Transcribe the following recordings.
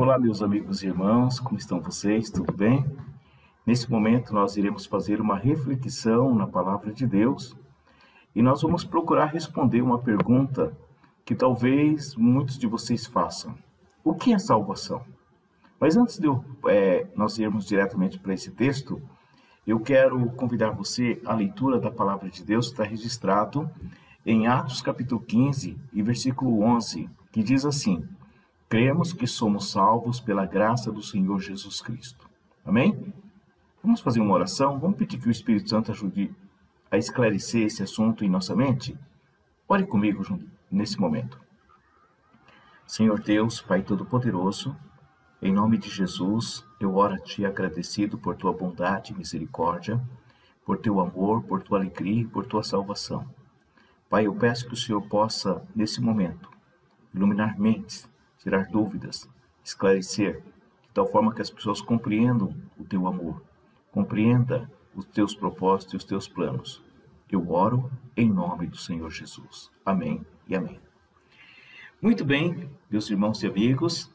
Olá, meus amigos e irmãos, como estão vocês? Tudo bem? Nesse momento, nós iremos fazer uma reflexão na Palavra de Deus e nós vamos procurar responder uma pergunta que talvez muitos de vocês façam. O que é salvação? Mas antes de nós irmos diretamente para esse texto, eu quero convidar você à leitura da Palavra de Deus, que está registrado em Atos capítulo 15 e versículo 11, que diz assim: cremos que somos salvos pela graça do Senhor Jesus Cristo. Amém? Vamos fazer uma oração? Vamos pedir que o Espírito Santo ajude a esclarecer esse assunto em nossa mente? Ore comigo nesse momento. Senhor Deus, Pai Todo-Poderoso, em nome de Jesus, eu oro a Ti agradecido por Tua bondade e misericórdia, por Teu amor, por Tua alegria e por Tua salvação. Pai, eu peço que o Senhor possa, nesse momento, iluminar mentes, tirar dúvidas, esclarecer, de tal forma que as pessoas compreendam o Teu amor, compreenda os Teus propósitos e os Teus planos. Eu oro em nome do Senhor Jesus. Amém e amém. Muito bem, meus irmãos e amigos,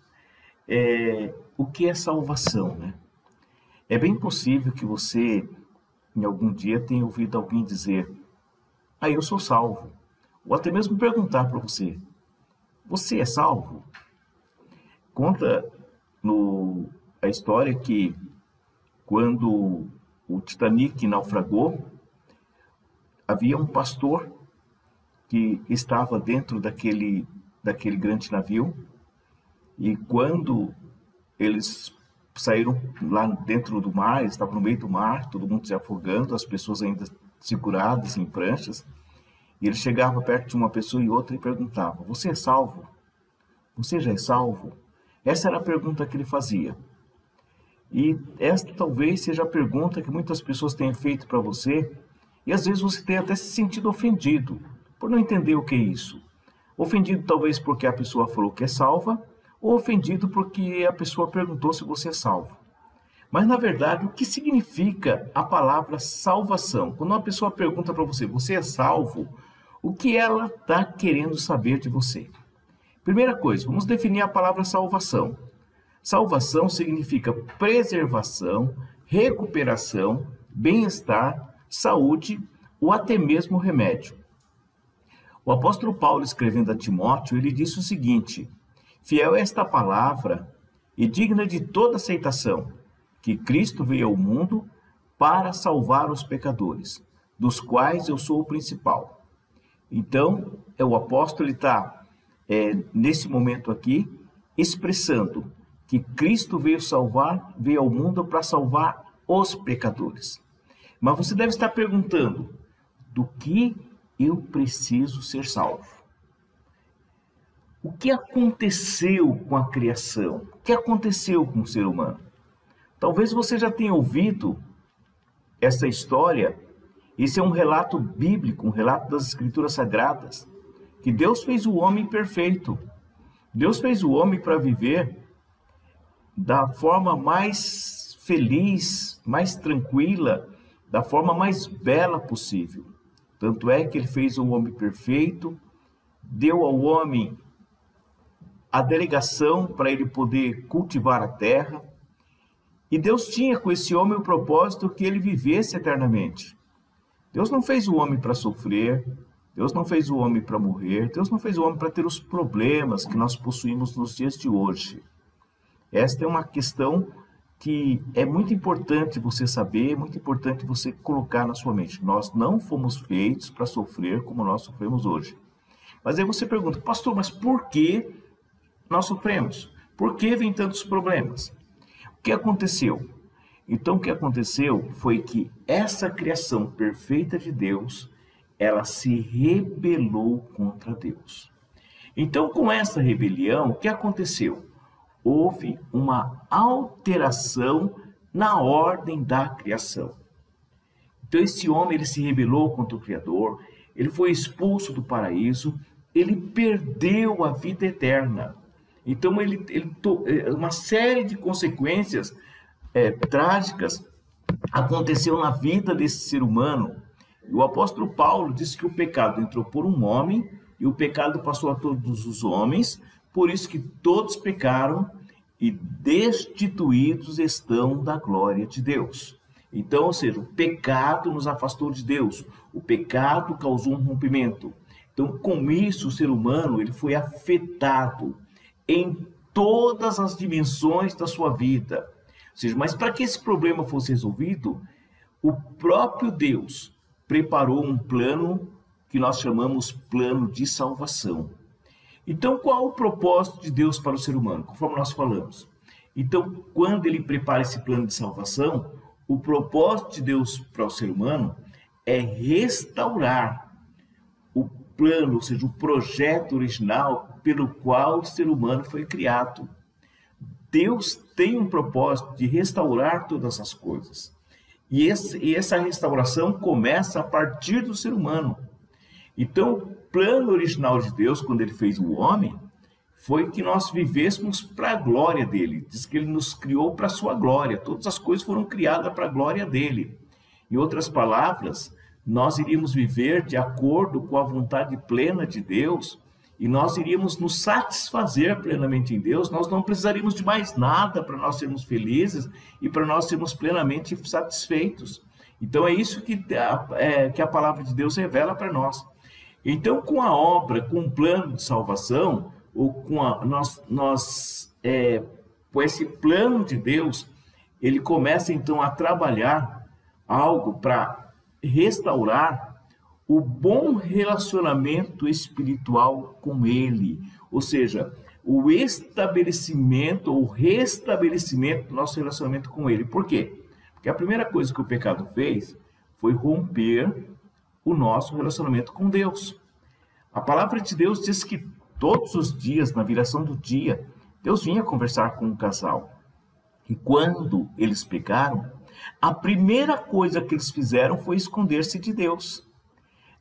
o que é salvação, né? É bem possível que você, em algum dia, tenha ouvido alguém dizer: eu sou salvo. Ou até mesmo perguntar para você: você é salvo? Conta a história que quando o Titanic naufragou, havia um pastor que estava dentro daquele grande navio, e quando eles saíram lá dentro do mar, eles estavam no meio do mar, todo mundo se afogando, as pessoas ainda seguradas em pranchas, e ele chegava perto de uma pessoa e outra e perguntava: você é salvo? Você já é salvo? Essa era a pergunta que ele fazia. E esta talvez seja a pergunta que muitas pessoas têm feito para você, e às vezes você tem até se sentido ofendido por não entender o que é isso. Ofendido talvez porque a pessoa falou que é salva, ou ofendido porque a pessoa perguntou se você é salvo. Mas, na verdade, o que significa a palavra salvação? Quando uma pessoa pergunta para você: você é salvo? O que ela está querendo saber de você? Primeira coisa, vamos definir a palavra salvação. Salvação significa preservação, recuperação, bem-estar, saúde ou até mesmo remédio. O apóstolo Paulo, escrevendo a Timóteo, ele disse o seguinte: fiel é esta palavra e digna de toda aceitação, que Cristo veio ao mundo para salvar os pecadores, dos quais eu sou o principal. Então, o apóstolo está, nesse momento aqui, expressando que Cristo veio ao mundo para salvar os pecadores. Mas você deve estar perguntando: do que eu preciso ser salvo? O que aconteceu com a criação? O que aconteceu com o ser humano? Talvez você já tenha ouvido essa história. Esse é um relato bíblico, um relato das Escrituras Sagradas, que Deus fez o homem perfeito. Deus fez o homem para viver da forma mais feliz, mais tranquila, da forma mais bela possível. Tanto é que ele fez o homem perfeito, deu ao homem a delegação para ele poder cultivar a terra, e Deus tinha com esse homem o propósito que ele vivesse eternamente. Deus não fez o homem para sofrer, Deus não fez o homem para morrer, Deus não fez o homem para ter os problemas que nós possuímos nos dias de hoje. Esta é uma questão que é muito importante você saber, muito importante você colocar na sua mente. Nós não fomos feitos para sofrer como nós sofremos hoje. Mas aí você pergunta: pastor, mas por que nós sofremos? Por que vem tantos problemas? O que aconteceu? Então, o que aconteceu foi que essa criação perfeita de Deus, ela se rebelou contra Deus. Então, com essa rebelião, o que aconteceu? Houve uma alteração na ordem da criação. Então, esse homem, ele se rebelou contra o Criador, ele foi expulso do paraíso, ele perdeu a vida eterna. Então, uma série de consequências trágicas aconteceu na vida desse ser humano. E o apóstolo Paulo disse que o pecado entrou por um homem e o pecado passou a todos os homens, por isso que todos pecaram e destituídos estão da glória de Deus. Então, ou seja, o pecado nos afastou de Deus, o pecado causou um rompimento. Então, com isso, o ser humano ele foi afetado em todas as dimensões da sua vida. Ou seja, mas para que esse problema fosse resolvido, o próprio Deus preparou um plano que nós chamamos plano de salvação. Então, qual o propósito de Deus para o ser humano? Conforme nós falamos. Então, quando ele prepara esse plano de salvação, o propósito de Deus para o ser humano é restaurar o plano, ou seja, o projeto original pelo qual o ser humano foi criado. Deus tem um propósito de restaurar todas as coisas. E essa restauração começa a partir do ser humano. Então, o plano original de Deus, quando ele fez o homem, foi que nós vivêssemos para a glória dele. Diz que ele nos criou para a sua glória. Todas as coisas foram criadas para a glória dele. Em outras palavras, nós iríamos viver de acordo com a vontade plena de Deus e nós iríamos nos satisfazer plenamente em Deus. Nós não precisaríamos de mais nada para nós sermos felizes e para nós sermos plenamente satisfeitos. Então, é isso que a palavra de Deus revela para nós. Então, com a obra, com o plano de salvação, ou com esse plano de Deus, ele começa então a trabalhar algo para restaurar o bom relacionamento espiritual com ele, ou seja, o estabelecimento ou restabelecimento do nosso relacionamento com ele. Por quê? Porque a primeira coisa que o pecado fez foi romper o nosso relacionamento com Deus. A palavra de Deus diz que todos os dias, na viração do dia, Deus vinha conversar com o casal. E quando eles pecaram, a primeira coisa que eles fizeram foi esconder-se de Deus.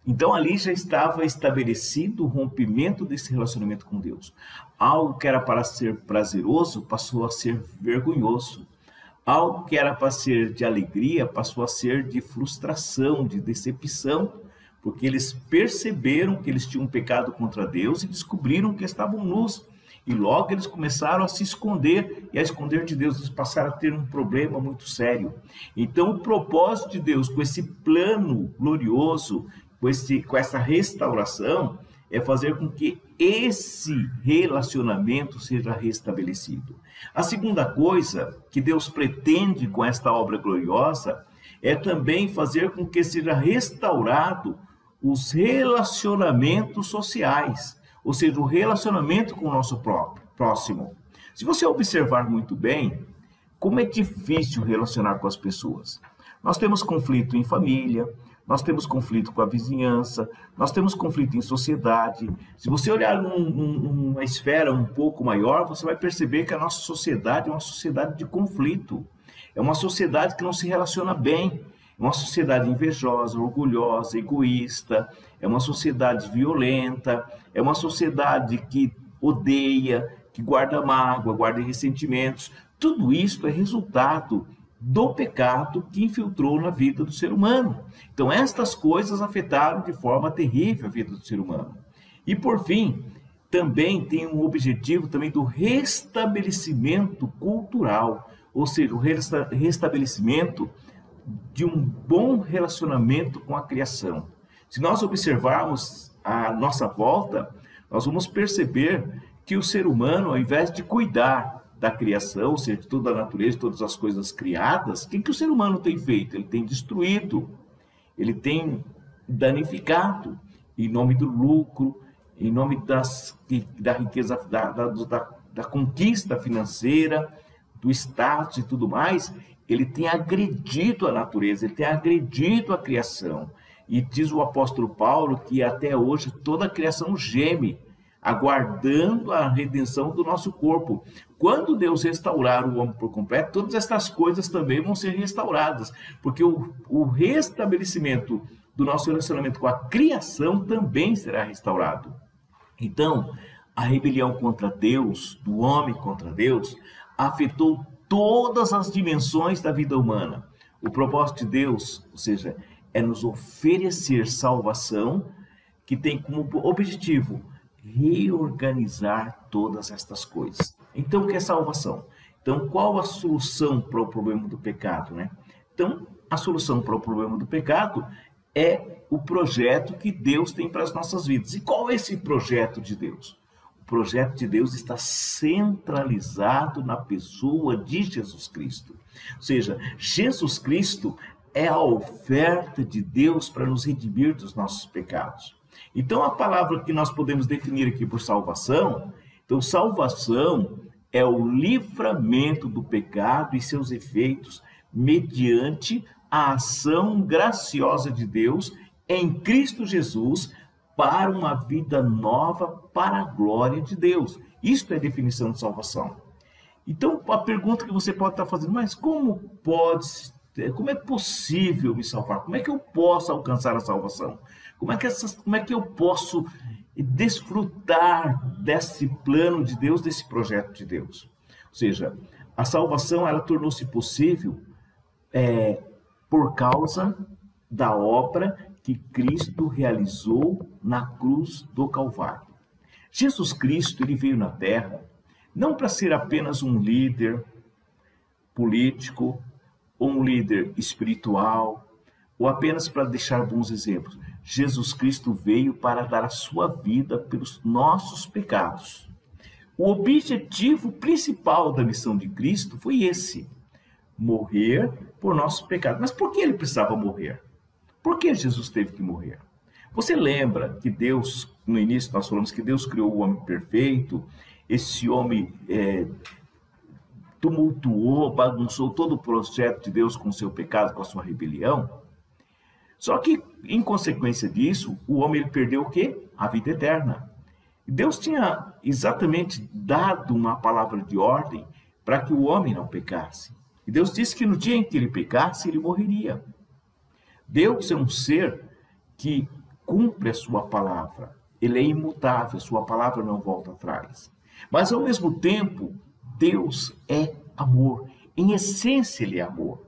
Então ali já estava estabelecido o rompimento desse relacionamento com Deus. Algo que era para ser prazeroso passou a ser vergonhoso. Algo que era para ser de alegria passou a ser de frustração, de decepção, porque eles perceberam que eles tinham pecado contra Deus e descobriram que estavam nus. E logo eles começaram a se esconder e a esconder de Deus. Eles passaram a ter um problema muito sério. Então o propósito de Deus com esse plano glorioso, com essa restauração, é fazer com que esse relacionamento seja restabelecido. A segunda coisa que Deus pretende com esta obra gloriosa é também fazer com que seja restaurado os relacionamentos sociais, ou seja, o relacionamento com o nosso próximo. Se você observar muito bem, como é difícil relacionar com as pessoas. Nós temos conflito em família, nós temos conflito com a vizinhança, nós temos conflito em sociedade. Se você olhar numa esfera um pouco maior, você vai perceber que a nossa sociedade é uma sociedade de conflito. É uma sociedade que não se relaciona bem. É uma sociedade invejosa, orgulhosa, egoísta. É uma sociedade violenta. É uma sociedade que odeia, que guarda mágoa, guarda ressentimentos. Tudo isso é resultado do pecado que infiltrou na vida do ser humano. Então, estas coisas afetaram de forma terrível a vida do ser humano. E, por fim, também tem um objetivo também do restabelecimento cultural, ou seja, o restabelecimento de um bom relacionamento com a criação. Se nós observarmos a nossa volta, nós vamos perceber que o ser humano, ao invés de cuidar da criação, ou seja, de toda a natureza, de todas as coisas criadas, o que o ser humano tem feito? Ele tem destruído, ele tem danificado, em nome do lucro, em nome da riqueza, da conquista financeira, do status e tudo mais. Ele tem agredido a natureza, ele tem agredido a criação. E diz o apóstolo Paulo que até hoje toda a criação geme, aguardando a redenção do nosso corpo. Quando Deus restaurar o homem por completo, todas estas coisas também vão ser restauradas, porque o restabelecimento do nosso relacionamento com a criação também será restaurado. Então, a rebelião contra Deus, do homem contra Deus, afetou todas as dimensões da vida humana. O propósito de Deus, ou seja, é nos oferecer salvação, que tem como objetivo reorganizar todas estas coisas. Então, o que é salvação? Então, qual a solução para o problema do pecado, né? Então, a solução para o problema do pecado é o projeto que Deus tem para as nossas vidas. E qual é esse projeto de Deus? O projeto de Deus está centralizado na pessoa de Jesus Cristo. Ou seja, Jesus Cristo é a oferta de Deus para nos redimir dos nossos pecados. Então, a palavra que nós podemos definir aqui por salvação, então, salvação é o livramento do pecado e seus efeitos mediante a ação graciosa de Deus em Cristo Jesus para uma vida nova para a glória de Deus. Isto é a definição de salvação. Então, a pergunta que você pode estar fazendo, mas como é possível me salvar? Como é que eu posso alcançar a salvação? Como é que eu posso desfrutar desse plano de Deus, desse projeto de Deus? Ou seja, a salvação ela tornou-se possível por causa da obra que Cristo realizou na cruz do Calvário. Jesus Cristo ele veio na Terra não para ser apenas um líder político, ou um líder espiritual, ou apenas para deixar bons exemplos. Jesus Cristo veio para dar a sua vida pelos nossos pecados. O objetivo principal da missão de Cristo foi esse: morrer por nossos pecados. Mas por que ele precisava morrer? Por que Jesus teve que morrer? Você lembra que Deus, no início nós falamos que Deus criou o homem perfeito, esse homem tumultuou, bagunçou todo o projeto de Deus com o seu pecado, com a sua rebelião. Só que, em consequência disso, o homem ele perdeu o quê? A vida eterna. Deus tinha exatamente dado uma palavra de ordem para que o homem não pecasse. E Deus disse que no dia em que ele pecasse, ele morreria. Deus é um ser que cumpre a sua palavra. Ele é imutável, sua palavra não volta atrás. Mas, ao mesmo tempo, Deus é amor. Em essência, ele é amor.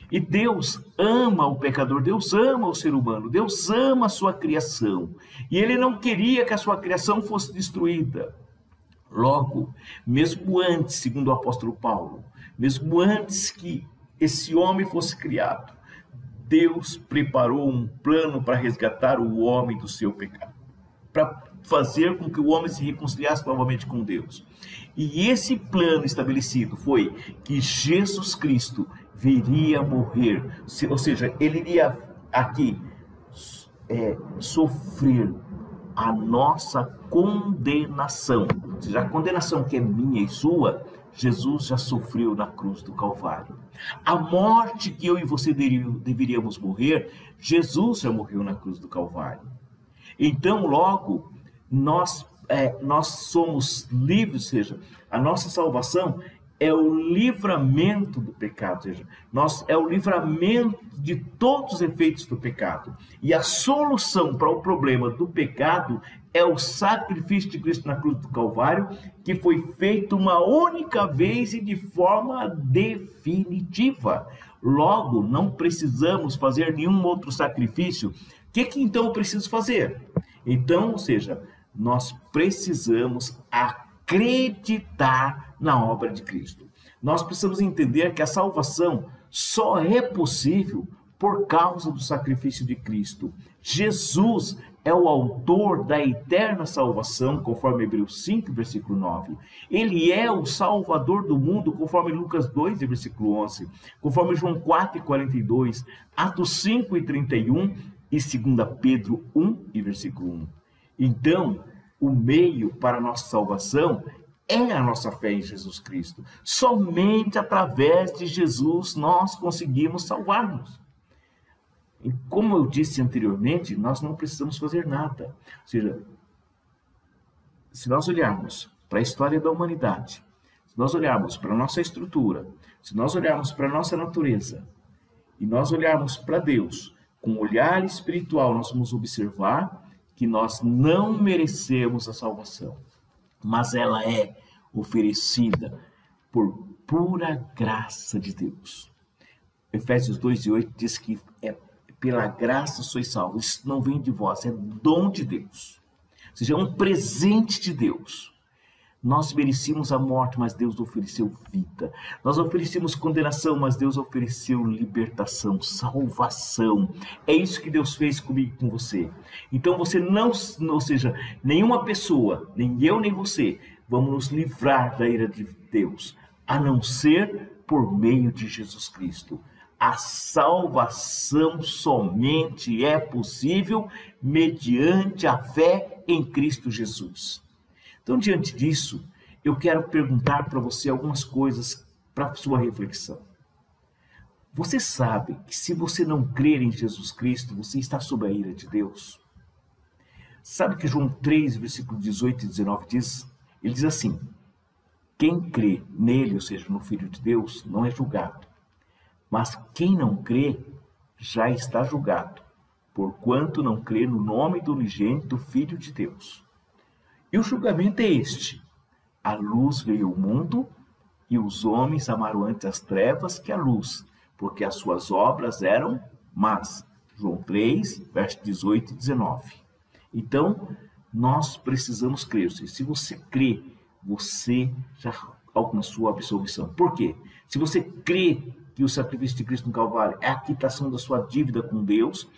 E Deus ama o pecador, Deus ama o ser humano, Deus ama a sua criação. E ele não queria que a sua criação fosse destruída. Logo, mesmo antes, segundo o apóstolo Paulo, mesmo antes que esse homem fosse criado, Deus preparou um plano para resgatar o homem do seu pecado, para fazer com que o homem se reconciliasse novamente com Deus. E esse plano estabelecido foi que Jesus Cristo viria morrer, ou seja, ele iria aqui sofrer a nossa condenação. Ou seja, a condenação que é minha e sua, Jesus já sofreu na cruz do Calvário. A morte que eu e você deveríamos morrer, Jesus já morreu na cruz do Calvário. Então, logo, nós somos livres, ou seja, a nossa salvação é o livramento do pecado, ou seja, é o livramento de todos os efeitos do pecado. E a solução para o problema do pecado é o sacrifício de Cristo na cruz do Calvário, que foi feito uma única vez e de forma definitiva. Logo, não precisamos fazer nenhum outro sacrifício. O que então eu preciso fazer? Então, ou seja, nós precisamos acreditar na obra de Cristo. Nós precisamos entender que a salvação só é possível por causa do sacrifício de Cristo. Jesus é o autor da eterna salvação, conforme Hebreus 5, versículo 9. Ele é o salvador do mundo, conforme Lucas 2, versículo 11. Conforme João 4, 42. Atos 5, 31 e 2 Pedro 1, versículo 1. Então, o meio para a nossa salvação é a nossa fé em Jesus Cristo. Somente através de Jesus nós conseguimos salvar-nos. E como eu disse anteriormente, nós não precisamos fazer nada. Ou seja, se nós olharmos para a história da humanidade, se nós olharmos para a nossa estrutura, se nós olharmos para a nossa natureza, e nós olharmos para Deus com um olhar espiritual, nós vamos observar que nós não merecemos a salvação, mas ela é oferecida por pura graça de Deus. Efésios 2:8 diz que pela graça sois salvos. Isso não vem de vós, é dom de Deus. Ou seja, é um presente de Deus. Nós merecíamos a morte, mas Deus ofereceu vida. Nós oferecíamos condenação, mas Deus ofereceu libertação, salvação. É isso que Deus fez comigo e com você. Então você não, ou seja, nenhuma pessoa, nem eu nem você, vamos nos livrar da ira de Deus, a não ser por meio de Jesus Cristo. A salvação somente é possível mediante a fé em Cristo Jesus. Então, diante disso, eu quero perguntar para você algumas coisas para sua reflexão. Você sabe que se você não crer em Jesus Cristo, você está sob a ira de Deus? Sabe que João 3, versículo 18 e 19 diz? Ele diz assim: quem crê nele, ou seja, no Filho de Deus, não é julgado. Mas quem não crê já está julgado, porquanto não crê no nome do unigênito Filho de Deus. E o julgamento é este: a luz veio ao mundo, e os homens amaram antes as trevas que a luz, porque as suas obras eram más. João 3, versos 18 e 19. Então, nós precisamos crer. Se você crê, você já alcançou a absolvição. Por quê? Se você crê que o sacrifício de Cristo no Calvário é a quitação da sua dívida com Deus,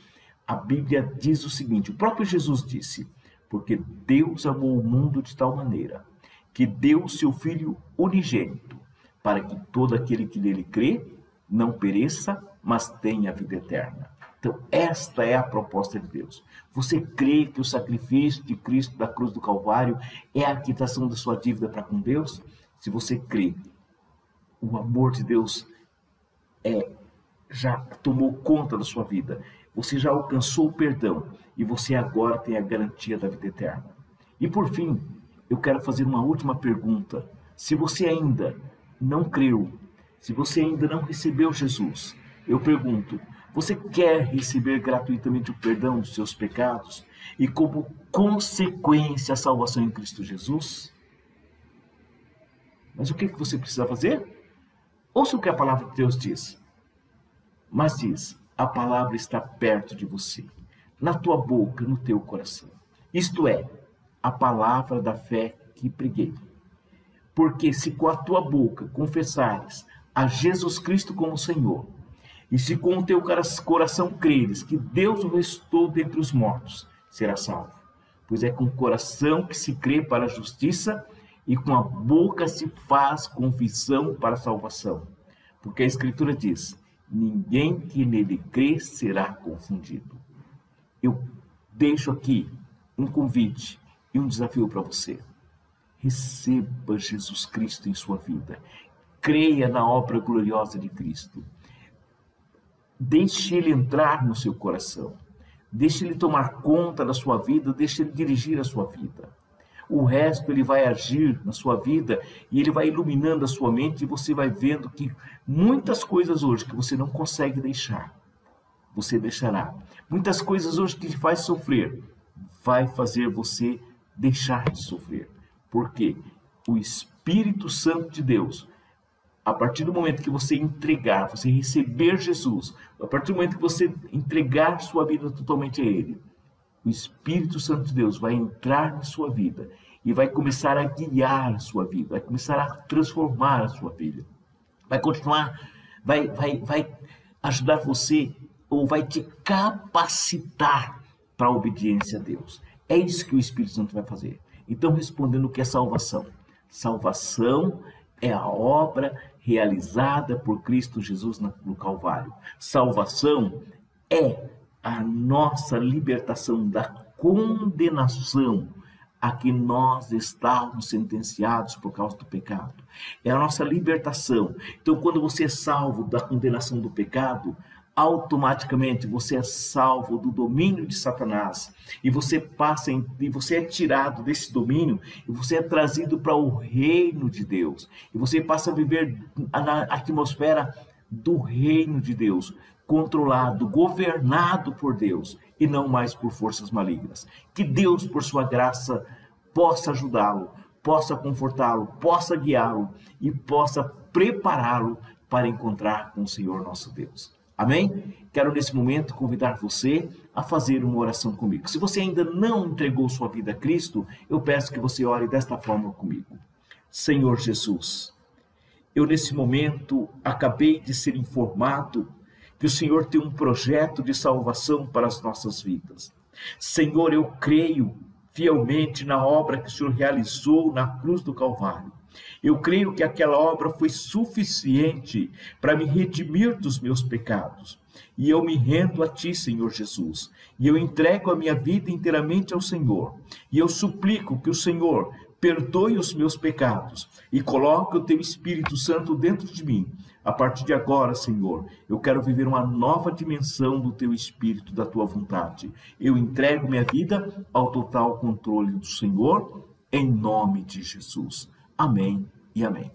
a Bíblia diz o seguinte, o próprio Jesus disse: porque Deus amou o mundo de tal maneira que deu o seu Filho unigênito, para que todo aquele que nele crê não pereça, mas tenha a vida eterna. Então, esta é a proposta de Deus. Você crê que o sacrifício de Cristo da cruz do Calvário é a quitação da sua dívida para com Deus? Se você crê, o amor de Deus já tomou conta da sua vida. Você já alcançou o perdão e você agora tem a garantia da vida eterna. E por fim, eu quero fazer uma última pergunta. Se você ainda não creu, se você ainda não recebeu Jesus, eu pergunto: você quer receber gratuitamente o perdão dos seus pecados e como consequência a salvação em Cristo Jesus? Mas o que você precisa fazer? Ouça o que a palavra de Deus diz. Mas diz: a palavra está perto de você, na tua boca, no teu coração. Isto é, a palavra da fé que preguei. Porque se com a tua boca confessares a Jesus Cristo como Senhor, e se com o teu coração creres que Deus o ressuscitou dentre os mortos, serás salvo. Pois é com o coração que se crê para a justiça, e com a boca se faz confissão para a salvação. Porque a Escritura diz: ninguém que nele crê será confundido. Eu deixo aqui um convite e um desafio para você. Receba Jesus Cristo em sua vida. Creia na obra gloriosa de Cristo. Deixe Ele entrar no seu coração. Deixe Ele tomar conta da sua vida. Deixe Ele dirigir a sua vida. O resto Ele vai agir na sua vida e Ele vai iluminando a sua mente e você vai vendo que muitas coisas hoje que você não consegue deixar, você deixará. Muitas coisas hoje que te faz sofrer, vai fazer você deixar de sofrer. Porque o Espírito Santo de Deus, a partir do momento que você entregar, você receber Jesus, a partir do momento que você entregar sua vida totalmente a Ele, o Espírito Santo de Deus vai entrar na sua vida e vai começar a guiar a sua vida, vai começar a transformar a sua vida, vai continuar, vai ajudar você ou vai te capacitar para a obediência a Deus. É isso que o Espírito Santo vai fazer. Então, respondendo o que é salvação. Salvação é a obra realizada por Cristo Jesus no Calvário. Salvação é a nossa libertação da condenação a que nós estávamos sentenciados por causa do pecado. É a nossa libertação. Então, quando você é salvo da condenação do pecado, automaticamente você é salvo do domínio de Satanás e você é tirado desse domínio e você é trazido para o reino de Deus e você passa a viver na atmosfera do reino de Deus, controlado, governado por Deus e não mais por forças malignas. Que Deus, por sua graça, possa ajudá-lo, possa confortá-lo, possa guiá-lo e possa prepará-lo para encontrar com o Senhor nosso Deus. Amém? Quero nesse momento convidar você a fazer uma oração comigo. Se você ainda não entregou sua vida a Cristo, eu peço que você ore desta forma comigo. Senhor Jesus, eu nesse momento acabei de ser informado que o Senhor tem um projeto de salvação para as nossas vidas. Senhor, eu creio fielmente na obra que o Senhor realizou na cruz do Calvário. Eu creio que aquela obra foi suficiente para me redimir dos meus pecados. E eu me rendo a Ti, Senhor Jesus. E eu entrego a minha vida inteiramente ao Senhor. E eu suplico que o Senhor perdoe os meus pecados e coloque o Teu Espírito Santo dentro de mim. A partir de agora, Senhor, eu quero viver uma nova dimensão do Teu Espírito, da Tua vontade. Eu entrego minha vida ao total controle do Senhor, em nome de Jesus. Amém e amém.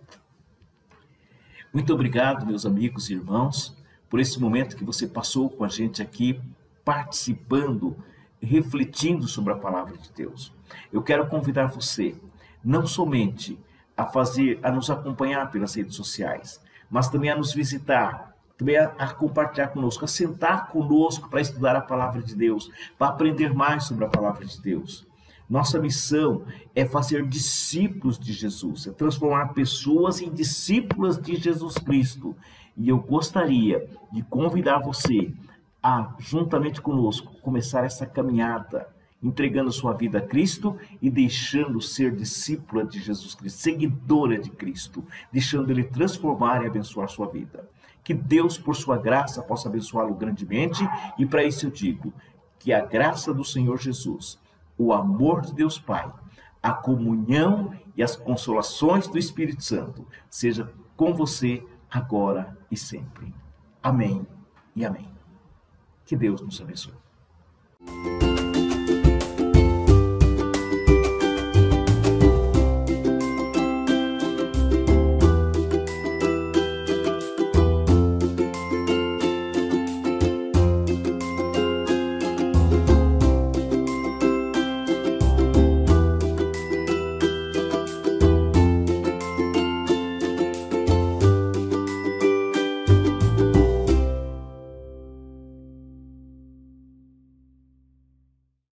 Muito obrigado, meus amigos e irmãos, por esse momento que você passou com a gente aqui, participando, refletindo sobre a palavra de Deus. Eu quero convidar você, não somente a nos acompanhar pelas redes sociais, mas também a nos visitar, também a compartilhar conosco, a sentar conosco para estudar a palavra de Deus, para aprender mais sobre a palavra de Deus. Nossa missão é fazer discípulos de Jesus, é transformar pessoas em discípulas de Jesus Cristo. E eu gostaria de convidar você a, juntamente conosco, começar essa caminhada, entregando sua vida a Cristo e deixando ser discípula de Jesus Cristo, seguidora de Cristo, deixando Ele transformar e abençoar sua vida. Que Deus, por sua graça, possa abençoá-lo grandemente, e para isso eu digo que a graça do Senhor Jesus, o amor de Deus Pai, a comunhão e as consolações do Espírito Santo seja com você agora e sempre. Amém e amém. Que Deus nos abençoe.